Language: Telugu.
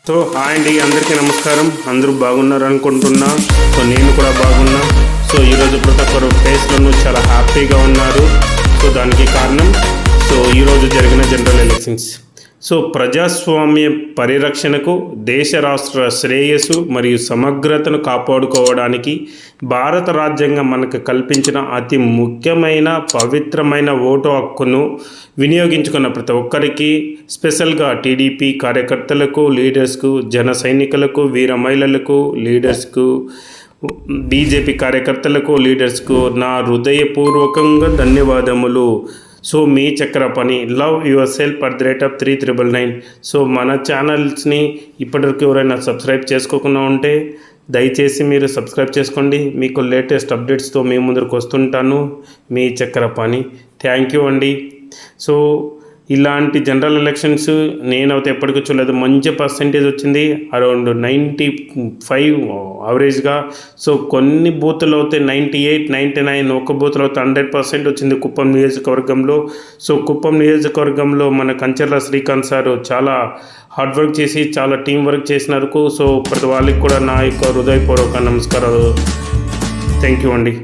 సో హాయ్ అండి, అందరికీ నమస్కారం. అందరూ బాగున్నారు అనుకుంటున్నా. సో నేను కూడా బాగున్నా. సో ఈరోజు ప్రతి ఒక్కరు ఫేస్లను చాలా హ్యాపీగా ఉన్నారు. సో దానికి కారణం ఈరోజు జరిగిన జనరల్ ఎలక్షన్స్. సో ప్రజాస్వామ్య పరిరక్షణకు, దేశ రాష్ట్ర శ్రేయస్సు మరియు సమగ్రతను కాపాడుకోవడానికి భారత రాజ్యాంగం మనకు కల్పించిన అతి ముఖ్యమైన పవిత్రమైన ఓటు హక్కును వినియోగించుకున్న ప్రతి ఒక్కరికి, స్పెషల్గా టీడీపీ కార్యకర్తలకు, లీడర్స్కు, జన సైనికులకు, వీర మహిళలకు, లీడర్స్కు, బీజేపీ కార్యకర్తలకు, లీడర్స్కు నా హృదయపూర్వకంగా ధన్యవాదములు. So me Chakrapani, love your self @399. So మన ఛానల్స్ని ఇప్పటివరకు ఎవరైనా సబ్స్క్రైబ్ చేసుకోకుండా ఉంటే దయచేసి మీరు సబ్స్క్రైబ్ చేసుకోండి. మీకు లేటెస్ట్ అప్డేట్స్తో మీ ముందరకు వస్తుంటాను. మీ చక్రపాణి. థ్యాంక్ యూ అండి. సో ఇలాంటి జనరల్ ఎలక్షన్స్ నేనైతే ఎప్పటికీ చూడలేదు. మంచి పర్సెంటేజ్ వచ్చింది, అరౌండ్ 95 యావరేజ్గా. సో కొన్ని బూతులు అయితే 98, 99, ఒక బూత్లో అయితే 100% వచ్చింది కుప్పం నియోజకవర్గంలో. సో కుప్పం నియోజకవర్గంలో మన కంచర్ల శ్రీకాంత్ సార్ చాలా హార్డ్ వర్క్ చేసి చాలా టీం వర్క్ చేసినందుకు సో ప్రతి వాళ్ళకి కూడా నా యొక్క హృదయపూర్వక నమస్కారాలు. థ్యాంక్ యూ అండి.